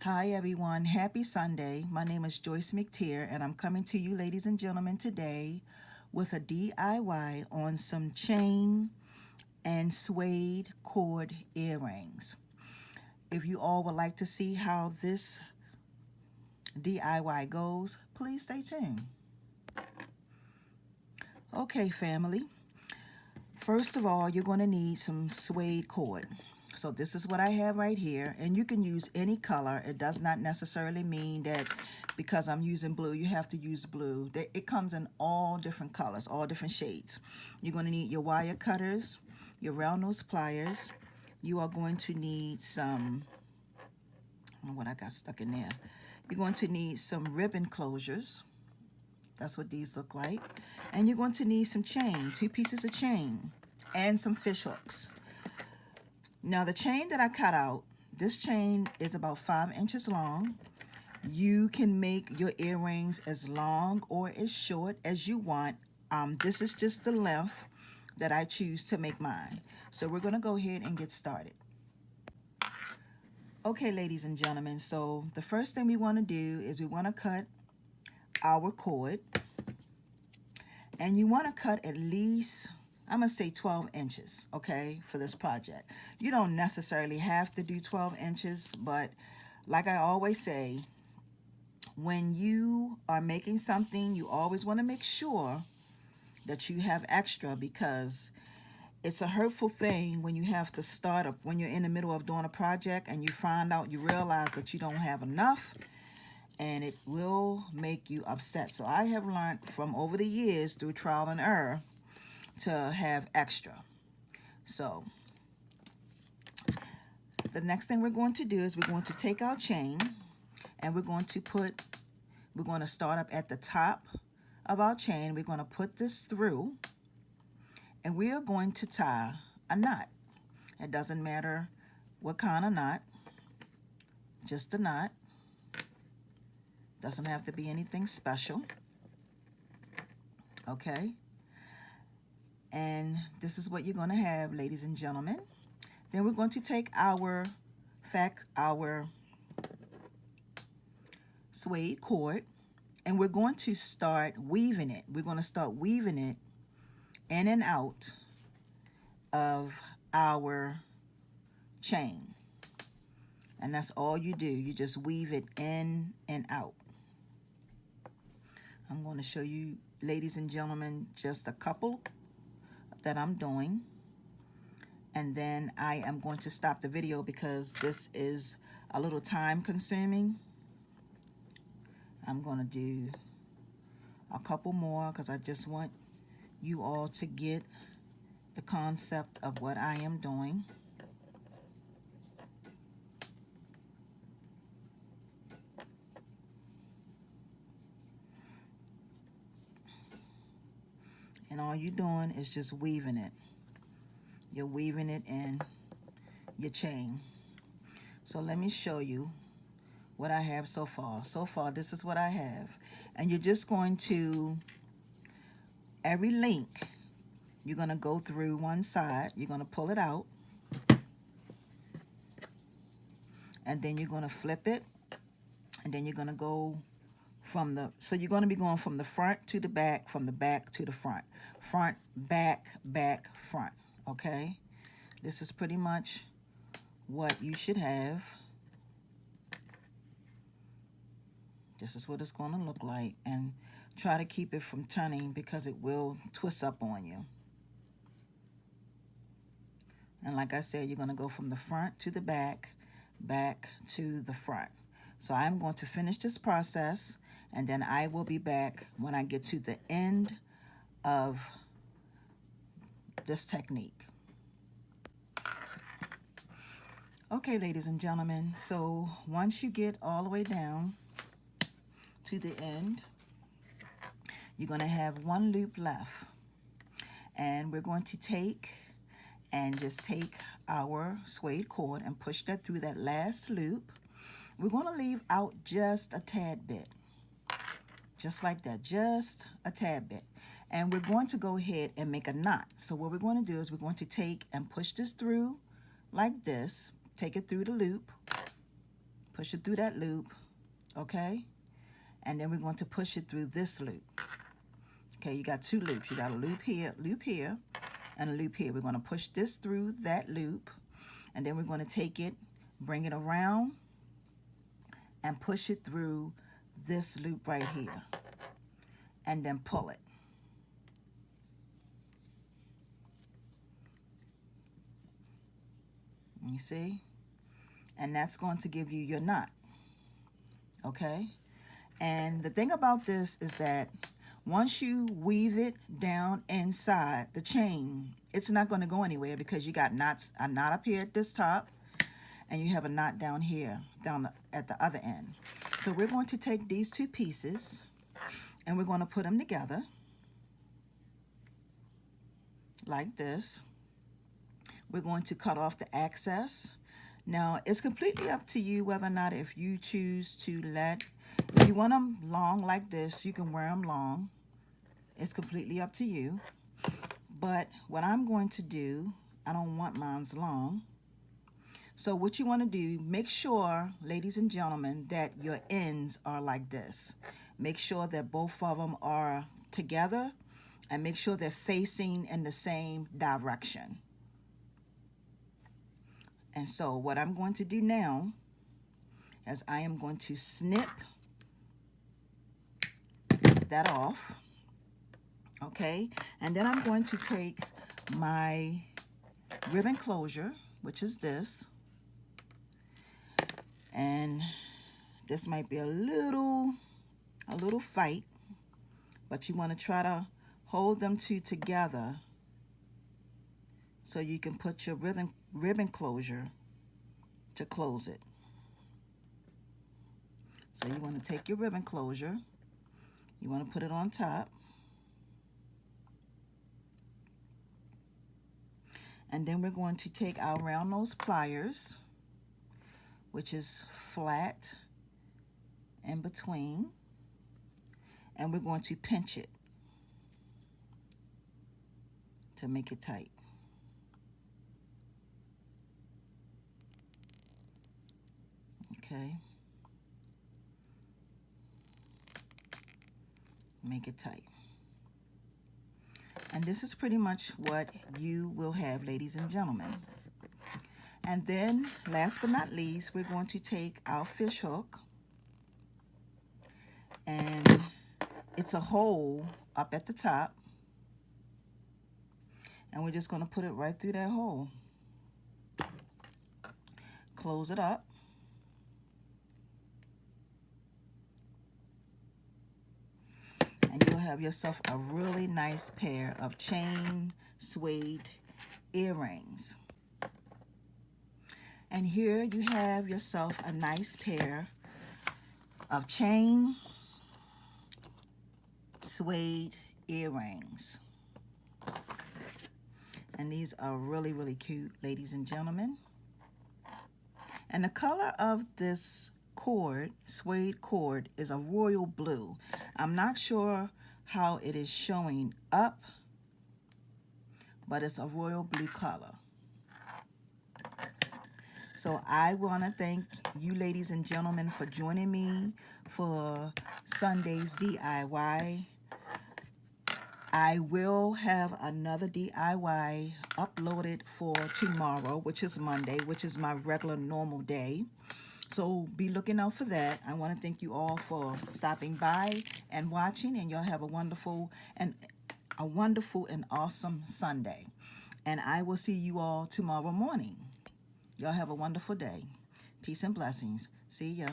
Hi everyone, happy Sunday. My name is Joyce McTeer and I'm coming to you ladies and gentlemen today with a DIY on some chain and suede cord earrings. If you all would like to see how this DIY goes, please stay tuned. Okay family, first of all you're going to need some suede cord. So this is what I have right here, and you can use any color. It does not necessarily mean that because I'm using blue, you have to use blue. It comes in all different colors, all different shades. You're going to need your wire cutters, your round nose pliers. You are going to need some, I don't know what I got stuck in there. You're going to need some ribbon closures. That's what these look like. And you're going to need some chain, 2 pieces of chain, and some fish hooks. Now the chain that I cut out, this chain is about 5 inches long. You can make your earrings as long or as short as you want. This is just the length that I choose to make mine. So we're going to go ahead and get started. Okay, ladies and gentlemen, so the first thing we want to do is we want to cut our cord. And you want to cut at least, I'm going to say 12 inches, okay, for this project. You don't necessarily have to do 12 inches, but like I always say, when you are making something, you always want to make sure that you have extra, because it's a hurtful thing when you have to start up, when you're in the middle of doing a project and you find out, you realize that you don't have enough, and it will make you upset. So I have learned from over the years through trial and error to have extra. So the next thing we're going to do is we're going to take our chain and we're going to start up at the top of our chain. We're going to put this through and we are going to tie a knot. It doesn't matter what kind of knot, just a knot. Doesn't have to be anything special. Okay. And this is what you're going to have, ladies and gentlemen. Then we're going to take our suede cord and we're going to start weaving it. We're going to start weaving it in and out of our chain. And that's all you do. You just weave it in and out. I'm going to show you, ladies and gentlemen, just a couple that I'm doing, and then I am going to stop the video because this is a little time consuming. I'm going to do a couple more because I just want you all to get the concept of what I am doing. And all you're doing is just weaving it. You're weaving it in your chain. So let me show you what I have so far. So far, this is what I have. And you're just going to, every link, you're going to go through one side. You're going to pull it out. And then you're going to flip it. And then you're going to go from the, so you're going to be going from the front to the back, from the back to the front. Front, back, back, front. Okay? This is pretty much what you should have. This is what it's going to look like. And try to keep it from turning because it will twist up on you. And like I said, you're going to go from the front to the back, back to the front. So I'm going to finish this process and then I will be back when I get to the end of this technique. Okay, ladies and gentlemen, so once you get all the way down to the end, you're going to have one loop left. And we're going to take our suede cord and push that through that last loop. We're going to leave out just a tad bit. Just like that, just a tad bit. And we're going to go ahead and make a knot. So what we're going to do is we're going to take and push this through like this. Take it through the loop. Push it through that loop, okay? And then we're going to push it through this loop. Okay, you got two loops. You got a loop here, and a loop here. We're going to push this through that loop, and then we're going to take it, bring it around, and push it through this loop right here, and then pull it. You see? And that's going to give you your knot, okay? And the thing about this is that once you weave it down inside the chain, it's not going to go anywhere because you got knots, a knot up here at this top, and you have a knot down here, down at the other end. So we're going to take these two pieces and we're going to put them together like this. We're going to cut off the excess. Now, it's completely up to you whether or not if you choose to if you want them long like this, you can wear them long. It's completely up to you. But what I'm going to do, I don't want mine's long. So what you want to do, make sure, ladies and gentlemen, that your ends are like this. Make sure that both of them are together and make sure they're facing in the same direction. And so what I'm going to do now is I am going to snip that off, okay? And then I'm going to take my ribbon closure, which is this, and this might be a little fight, but you want to try to hold them two together so you can put your ribbon closure to close it. So you want to take your ribbon closure, you want to put it on top, and then we're going to take our round nose pliers, which is flat in between, and we're going to pinch it to make it tight. Okay. Make it tight. And this is pretty much what you will have, ladies and gentlemen. And then, last but not least, we're going to take our fish hook, and it's a hole up at the top, and we're just going to put it right through that hole. Close it up. And you'll have yourself a really nice pair of chain suede earrings. And here you have yourself a nice pair of chain suede earrings. And these are really, really cute, ladies and gentlemen. And the color of this cord, suede cord, is a royal blue. I'm not sure how it is showing up, but it's a royal blue color. So I want to thank you, ladies and gentlemen, for joining me for Sunday's DIY. I will have another DIY uploaded for tomorrow, which is Monday, which is my regular normal day. So be looking out for that. I want to thank you all for stopping by and watching, and y'all have a wonderful and awesome Sunday. And I will see you all tomorrow morning. Y'all have a wonderful day. Peace and blessings. See ya.